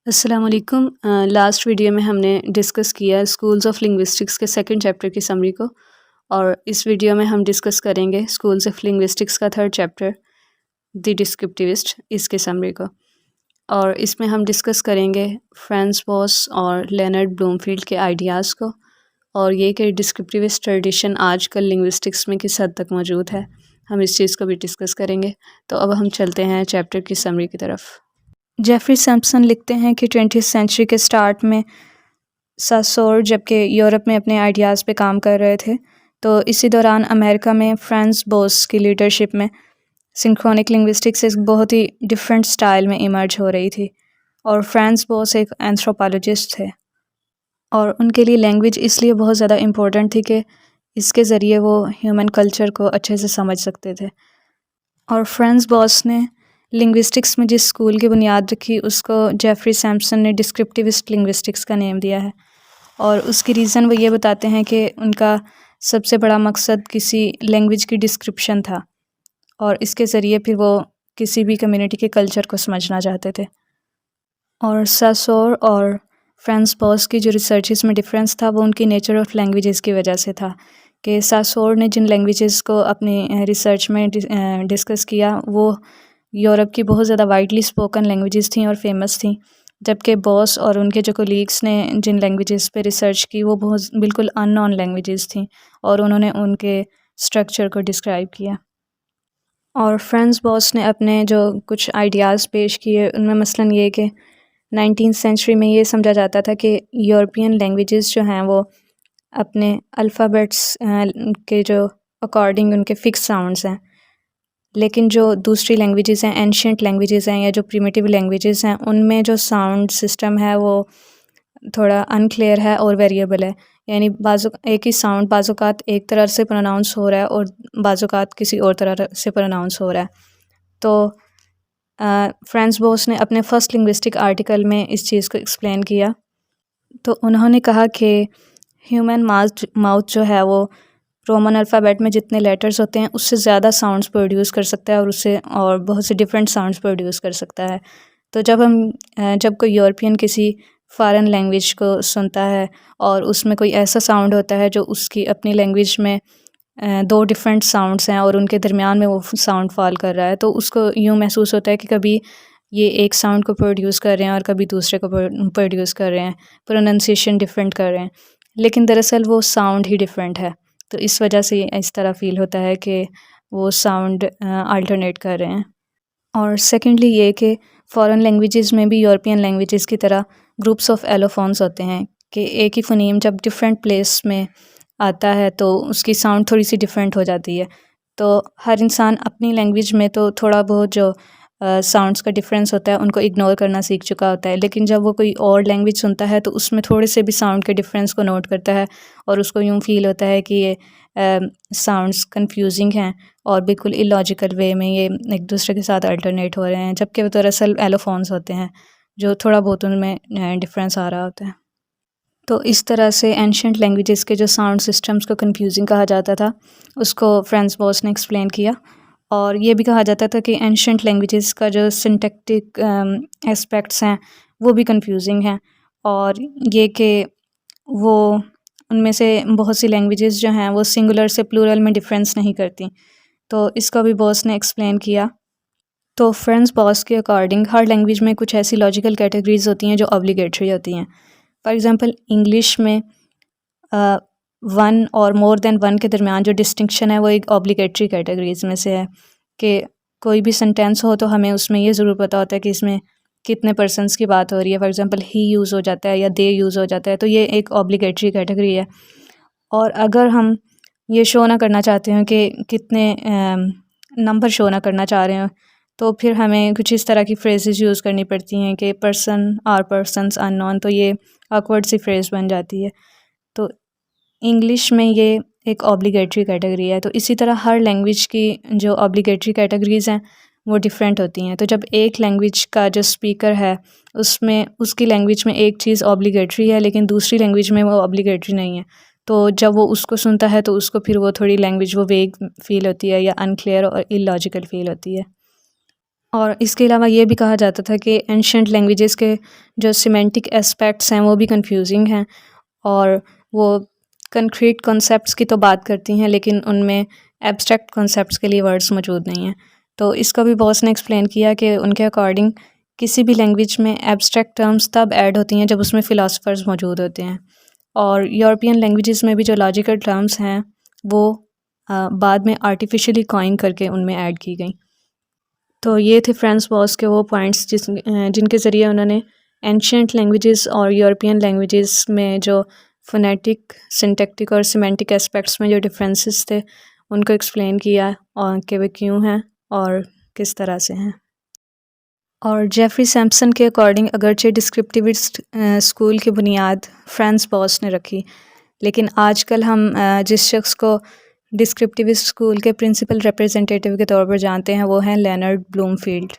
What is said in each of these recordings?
السلام علیکم۔ Last video میں ہم نے ڈسکس کیا اسکولز آف لنگوسٹکس کے سیکنڈ چیپٹر کی سمری کو، اور اس ویڈیو میں ہم ڈسکس کریں گے اسکولز آف لنگوسٹکس کا تھرڈ چیپٹر دی ڈسکرپٹیوسٹ، اس کے سمری کو، اور اس میں ہم ڈسکس کریں گے فرانس بوس اور لینارڈ بلومفیلڈ کے آئیڈیاز کو، اور یہ کہ ڈسکرپٹیوسٹ ٹریڈیشن آج کل لنگوسٹکس میں کس حد تک موجود ہے، ہم اس چیز کو بھی ڈسکس کریں گے۔ تو اب ہم چلتے ہیں چیپٹر کی سمری کی طرف۔ جیفری سمپسن لکھتے ہیں کہ 20th سینچری کے سٹارٹ میں ساسور جبکہ یورپ میں اپنے آئیڈیاز پہ کام کر رہے تھے، تو اسی دوران امریکہ میں فرانس بوس کی لیڈرشپ میں سنکرونک لنگوسٹکس ایک بہت ہی ڈفرینٹ سٹائل میں ایمرج ہو رہی تھی، اور فرانس بوس ایک اینتھروپالوجسٹ تھے، اور ان کے لیے لینگویج اس لیے بہت زیادہ امپورٹنٹ تھی کہ اس کے ذریعے وہ ہیومن کلچر کو اچھے سے سمجھ سکتے تھے۔ اور فرانس بوس نے لنگوسٹکس میں جس اسکول کی بنیاد رکھی اس کو جیفری سمپسن نے ڈسکرپٹیوسٹ لنگوسٹکس کا نیم دیا ہے، اور اس کی ریزن وہ یہ بتاتے ہیں کہ ان کا سب سے بڑا مقصد کسی لینگویج کی ڈسکرپشن تھا، اور اس کے ذریعے پھر وہ کسی بھی کمیونٹی کے کلچر کو سمجھنا چاہتے تھے۔ اور ساسور اور فرانس بوس کی جو ریسرچز میں ڈفرینس تھا وہ ان کی نیچر آف لینگویجز کی وجہ سے تھا، کہ ساسور نے جن لینگویجز کو اپنی ریسرچ میں ڈسکس کیا وہ یورپ کی بہت زیادہ وائڈلی اسپوکن لینگویجز تھیں اور فیمس تھیں، جبکہ بوس اور ان کے جو کولیگس نے جن لینگویجز پہ ریسرچ کی وہ بہت بالکل ان نون لینگویجز تھیں، اور انہوں نے ان کے اسٹرکچر کو ڈسکرائب کیا۔ اور فرانس بوس نے اپنے جو کچھ آئیڈیاز پیش کیے ان میں مثلاً یہ کہ 19th سینچری میں یہ سمجھا جاتا تھا کہ یورپین لینگویجز جو ہیں وہ اپنے الفابیٹس کے جو اکارڈنگ ان کے فکس ساؤنڈز ہیں، لیکن جو دوسری لینگویجز ہیں، اینشینٹ لینگویجز ہیں یا جو پریمیٹیو لینگویجز ہیں، ان میں جو ساؤنڈ سسٹم ہے وہ تھوڑا انکلیئر ہے اور ویریبل ہے، یعنی ایک ہی ساؤنڈ بعض اوقات ایک طرح سے پروناؤنس ہو رہا ہے اور بعض اوقات کسی اور طرح سے پروناؤنس ہو رہا ہے۔ تو فرانس بوس نے اپنے فرسٹ لنگوسٹک آرٹیکل میں اس چیز کو ایکسپلین کیا، تو انہوں نے کہا کہ ہیومن ماؤتھ جو ہے وہ رومن الفابیٹ میں جتنے لیٹرز ہوتے ہیں اس سے زیادہ ساؤنڈز پروڈیوس کر سکتا ہے، اور اس سے اور بہت سے ڈفرینٹ ساؤنڈز پروڈیوس کر سکتا ہے۔ تو جب کوئی یورپین کسی فارن لینگویج کو سنتا ہے اور اس میں کوئی ایسا ساؤنڈ ہوتا ہے جو اس کی اپنی لینگویج میں دو ڈفرینٹ ساؤنڈز ہیں اور ان کے درمیان میں وہ ساؤنڈ فال کر رہا ہے، تو اس کو یوں محسوس ہوتا ہے کہ کبھی یہ ایک ساؤنڈ کو پروڈیوس کر رہے ہیں اور کبھی دوسرے کو پروڈیوس کر رہے ہیں، پروننسیشن ڈفرینٹ کر رہے ہیں، لیکن دراصل وہ ساؤنڈ ہی ڈفرینٹ ہے۔ تو اس وجہ سے اس طرح فیل ہوتا ہے کہ وہ ساؤنڈ آلٹرنیٹ کر رہے ہیں۔ اور سیکنڈلی یہ کہ فارن لینگویجز میں بھی یورپین لینگویجز کی طرح گروپس آف ایلوفونس ہوتے ہیں، کہ ایک ہی فونیم جب ڈفرینٹ پلیس میں آتا ہے تو اس کی ساؤنڈ تھوڑی سی ڈفرینٹ ہو جاتی ہے۔ تو ہر انسان اپنی لینگویج میں تو تھوڑا بہت جو ساؤنڈس کا ڈفرینس ہوتا ہے ان کو اگنور کرنا سیکھ چکا ہوتا ہے، لیکن جب وہ کوئی اور لینگویج سنتا ہے تو اس میں تھوڑے سے بھی ساؤنڈ کے ڈفرینس کو نوٹ کرتا ہے، اور اس کو یوں فیل ہوتا ہے کہ یہ ساؤنڈس کنفیوزنگ ہیں اور بالکل اللاجیکل وے میں یہ ایک دوسرے کے ساتھ الٹرنیٹ ہو رہے ہیں، جبکہ وہ دراصل ایلوفونس ہوتے ہیں جو تھوڑا بہت ان میں ڈفرینس آ رہا ہوتا ہے۔ تو اس طرح سے اینشینٹ لینگویجز کے جو ساؤنڈ سسٹمز کو کنفیوزنگ کہا جاتا تھا اس کو فرانس بوس نے ایکسپلین کیا، اور یہ بھی کہا جاتا تھا کہ اینشینٹ لینگویجز کا جو سنٹیکٹک اسپیکٹس ہیں وہ بھی کنفیوزنگ ہیں، اور یہ کہ وہ ان میں سے بہت سی لینگویجز جو ہیں وہ سنگولر سے پلورل میں ڈفرینس نہیں کرتی، تو اس کا بھی بوس نے ایکسپلین کیا۔ تو فرانس بوس کے اکارڈنگ ہر لینگویج میں کچھ ایسی لاجیکل کیٹیگریز ہوتی ہیں جو obligatory ہوتی ہیں۔ فار ایگزامپل انگلش میں ون اور مور دین ون کے درمیان جو ڈسٹنکشن ہے وہ ایک obligatory کیٹیگریز میں سے ہے، کہ کوئی بھی سنٹینس ہو تو ہمیں اس میں یہ ضرور پتہ ہوتا ہے کہ اس میں کتنے پرسنس کی بات ہو رہی ہے۔ فار ایگزامپل ہی یوز ہو جاتا ہے یا دے یوز ہو جاتا ہے، تو یہ ایک obligatory کیٹیگری ہے۔ اور اگر ہم یہ شو نہ کرنا چاہتے ہیں کہ کتنے نمبر شو نہ کرنا چاہ رہے ہیں تو پھر ہمیں کچھ اس طرح کی فریزز یوز کرنی پڑتی ہیں کہ پرسن آر پرسنس ان نون، تو یہ آکورڈ سی فریز بن جاتی ہے۔ تو انگلش میں یہ ایک obligatory کیٹیگری ہے، تو اسی طرح ہر لینگویج کی جو obligatory کیٹیگریز ہیں وہ ڈفرینٹ ہوتی ہیں۔ تو جب ایک لینگویج کا جو اسپیکر ہے اس کی لینگویج میں ایک چیز obligatory ہے لیکن دوسری لینگویج میں وہ obligatory نہیں ہے، تو جب وہ اس کو سنتا ہے تو اس کو پھر وہ تھوڑی لینگویج وہ ویگ فیل ہوتی ہے یا انکلیئر اور اللاجیکل فیل ہوتی ہے۔ اور اس کے علاوہ یہ بھی کہا جاتا تھا کہ اینشینٹ لینگویجز کے جو سیمینٹک اسپیکٹس ہیں وہ بھی کنفیوزنگ ہیں، اور وہ کنکریٹ کنسیپٹس کی تو بات کرتی ہیں لیکن ان میں ایبسٹریکٹ کنسیپٹس کے لیے ورڈز موجود نہیں ہیں۔ تو اس کا بھی باس نے ایکسپلین کیا کہ ان کے اکارڈنگ کسی بھی لینگویج میں ایبسٹریکٹ ٹرمز تب ایڈ ہوتی ہیں جب اس میں فلاسفرز موجود ہوتے ہیں، اور یورپین لینگویجز میں بھی جو لاجیکل ٹرمز ہیں وہ بعد میں آرٹیفیشلی کوائن کر کے ان میں ایڈ کی گئیں۔ تو یہ تھے فرانس باس کے وہ پوائنٹس جن کے ذریعے انہوں نے اینشینٹ لینگویجز اور یورپین لینگویجز میں جو فونیٹک، سنٹیکٹک اور سیمینٹک اسپیکٹس میں جو ڈفرینسز تھے ان کو ایکسپلین کیا، اور کہ وہ کیوں ہیں اور کس طرح سے ہیں۔ اور جیفری سیمپسن کے اکارڈنگ اگرچہ ڈسکرپٹیوسٹ اسکول کی بنیاد فرانس باس نے رکھی، لیکن آج کل ہم جس شخص کو ڈسکرپٹیوسٹ اسکول کے پرنسپل ریپرزنٹیٹیو کے طور پر جانتے ہیں وہ ہیں لینارڈ بلوم فیلڈ۔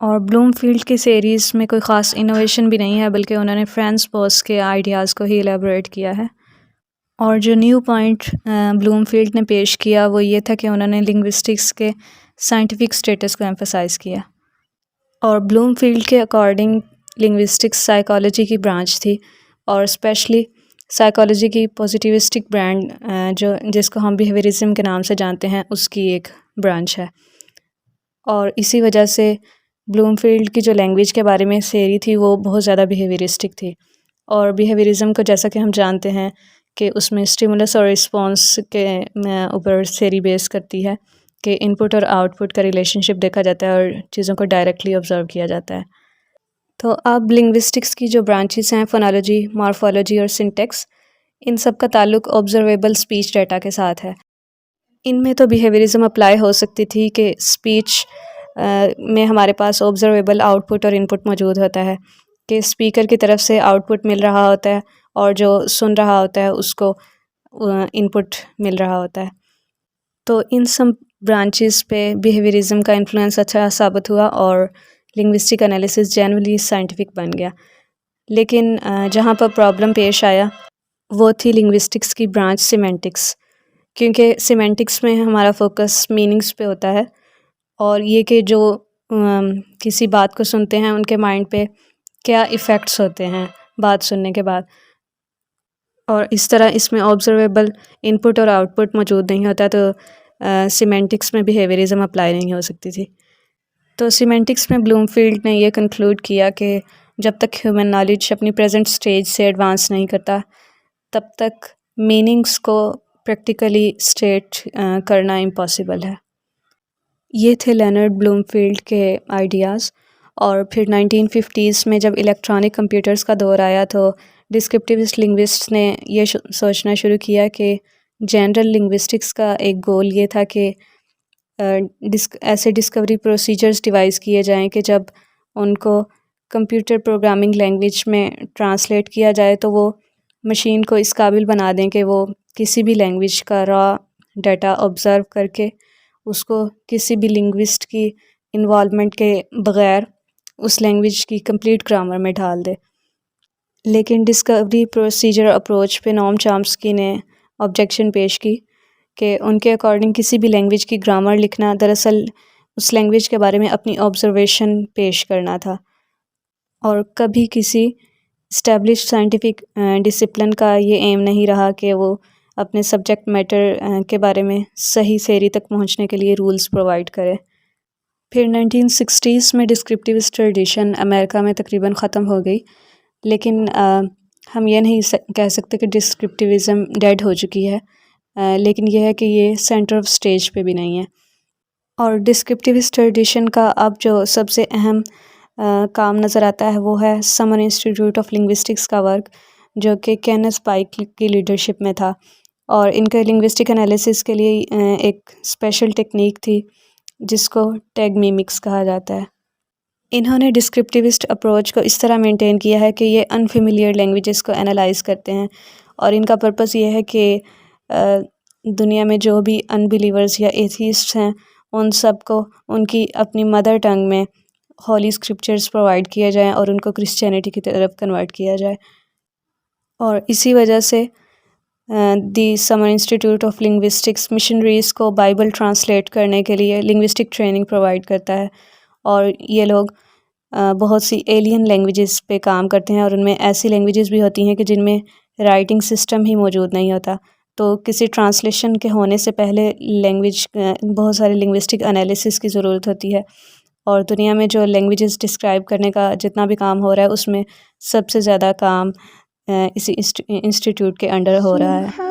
اور بلوم فیلڈ کی سیریز میں کوئی خاص انوویشن بھی نہیں ہے، بلکہ انہوں نے فرانس باس کے آئیڈیاز کو ہی ایلیبوریٹ کیا ہے۔ اور جو نیو پوائنٹ بلوم فیلڈ نے پیش کیا وہ یہ تھا کہ انہوں نے لنگوسٹکس کے سائنٹیفک سٹیٹس کو ایمفسائز کیا، اور بلوم فیلڈ کے اکارڈنگ لنگوسٹکس سائیکالوجی کی برانچ تھی، اور اسپیشلی سائیکالوجی کی پوزیٹیوسٹک برانڈ جس کو ہم بیہیویئرزم کے نام سے جانتے ہیں اس کی ایک برانچ ہے۔ اور اسی وجہ سے بلوم فیلڈ کی جو لینگویج کے بارے میں تھیوری تھی وہ بہت زیادہ بیہیویئرسٹک تھی، اور بیہیویئرزم کو جیسا کہ ہم جانتے ہیں کہ اس میں اسٹیمولس اور رسپانس کے اوپر تھیوری بیس کرتی ہے کہ ان پٹ اور آؤٹ پٹ کا ریلیشن شپ دیکھا جاتا ہے اور چیزوں کو ڈائریکٹلی آبزرو کیا جاتا ہے۔ تو اب لنگوسٹکس کی جو برانچز ہیں فونالوجی، مارفولوجی اور سنٹیکس، ان سب کا تعلق آبزرویبل اسپیچ ڈیٹا کے ساتھ ہے۔ ان میں تو بیہیویئرزم اپلائی ہو سکتی تھی کہ اسپیچ میں ہمارے پاس آبزرویبل آؤٹ پٹ اور ان پٹ موجود ہوتا ہے، کہ اسپیکر کی طرف سے آؤٹ پٹ مل رہا ہوتا ہے اور جو سن رہا ہوتا ہے اس کو ان پٹ مل رہا ہوتا ہے۔ تو ان سب برانچز پہ بیہیویئرزم کا انفلوئنس اچھا ثابت ہوا اور لنگوسٹک انالیسس جنرلی سائنٹیفک بن گیا۔ لیکن جہاں پر پرابلم پیش آیا وہ تھی لنگوسٹکس کی برانچ سیمینٹکس، کیونکہ سیمینٹکس میں ہمارا فوکس میننگز پہ ہوتا ہے، اور یہ کہ جو کسی بات کو سنتے ہیں ان کے مائنڈ پہ کیا ایفیکٹس ہوتے ہیں بات سننے کے بعد، اور اس طرح اس میں آبزرویبل ان پٹ اور آؤٹ پٹ موجود نہیں ہوتا، تو سیمینٹکس میں بیہیویئرزم اپلائی نہیں ہو سکتی تھی۔ تو سیمینٹکس میں بلوم فیلڈ نے یہ کنکلوڈ کیا کہ جب تک ہیومن نالج اپنی پریزنٹ سٹیج سے ایڈوانس نہیں کرتا تب تک میننگز کو پریکٹیکلی اسٹیٹ کرنا امپاسبل ہے۔ یہ تھے لینارڈ بلوم فیلڈ کے آئیڈیاز، اور پھر 1950s میں جب الیکٹرانک کمپیوٹرز کا دور آیا تو ڈسکرپٹیوسٹ لنگوسٹس نے یہ سوچنا شروع کیا کہ جنرل لنگوسٹکس کا ایک گول یہ تھا کہ ایسے ڈسکوری پروسیجرز ڈیوائز کیے جائیں کہ جب ان کو کمپیوٹر پروگرامنگ لینگویج میں ٹرانسلیٹ کیا جائے تو وہ مشین کو اس قابل بنا دیں کہ وہ کسی بھی لینگویج کا را ڈیٹا آبزرو کر کے اس کو کسی بھی لنگوسٹ کی انوالومنٹ کے بغیر اس لینگویج کی کمپلیٹ گرامر میں ڈھال دے۔ لیکن ڈسکوری پروسیجر اپروچ پہ نوم چامسکی نے آبجیکشن پیش کی کہ ان کے اکارڈنگ کسی بھی لینگویج کی گرامر لکھنا دراصل اس لینگویج کے بارے میں اپنی آبزرویشن پیش کرنا تھا، اور کبھی کسی اسٹیبلشڈ سائنٹیفک ڈسپلن کا یہ ایم نہیں رہا کہ وہ اپنے سبجیکٹ میٹر کے بارے میں صحیح تھیوری تک پہنچنے کے لیے رولز پرووائڈ کرے۔ پھر 1960s میں ڈسکرپٹیوسٹ ٹریڈیشن امریکہ میں تقریباً ختم ہو گئی، لیکن ہم یہ نہیں کہہ سکتے کہ ڈسکرپٹیوزم ڈیڈ ہو چکی ہے، لیکن یہ ہے کہ یہ سینٹر آف سٹیج پہ بھی نہیں ہے۔ اور ڈسکرپٹیوسٹ ٹریڈیشن کا اب جو سب سے اہم کام نظر آتا ہے وہ ہے سمن انسٹیٹیوٹ آف لنگوسٹکس کا ورک، جو کہ کینس پائک کی لیڈرشپ میں تھا، اور ان کے لنگوسٹک انالیسس کے لیے ایک اسپیشل ٹیکنیک تھی جس کو ٹیگ میمکس کہا جاتا ہے۔ انہوں نے ڈسکرپٹیوسٹ اپروچ کو اس طرح مینٹین کیا ہے کہ یہ انفیملیئر لینگویجز کو انالائز کرتے ہیں، اور ان کا پرپس یہ ہے کہ دنیا میں جو بھی ان بلیورز یا ایتھیسٹس ہیں ان سب کو ان کی اپنی مدر ٹنگ میں ہولی اسکرپچرز پرووائڈ کیا جائیں اور ان کو کرسچینٹی کی طرف کنورٹ کیا جائے۔ اور اسی وجہ سے دی سمر انسٹیٹیوٹ آف لنگوسٹکس مشنریز کو بائبل ٹرانسلیٹ کرنے کے لیے لنگوسٹک ٹریننگ پرووائڈ کرتا ہے، اور یہ لوگ بہت سی ایلین لینگویجز پہ کام کرتے ہیں، اور ان میں ایسی لینگویجز بھی ہوتی ہیں کہ جن میں رائٹنگ سسٹم ہی موجود نہیں ہوتا، تو کسی ٹرانسلیشن کے ہونے سے پہلے بہت سارے لنگوسٹک انالیسس کی ضرورت ہوتی ہے، اور دنیا میں جو لینگویجز ڈسکرائب کرنے کا جتنا بھی کام ہو رہا ہے اس میں سب سے زیادہ کام اسی انسٹیٹیوٹ کے انڈر ہو رہا ہے۔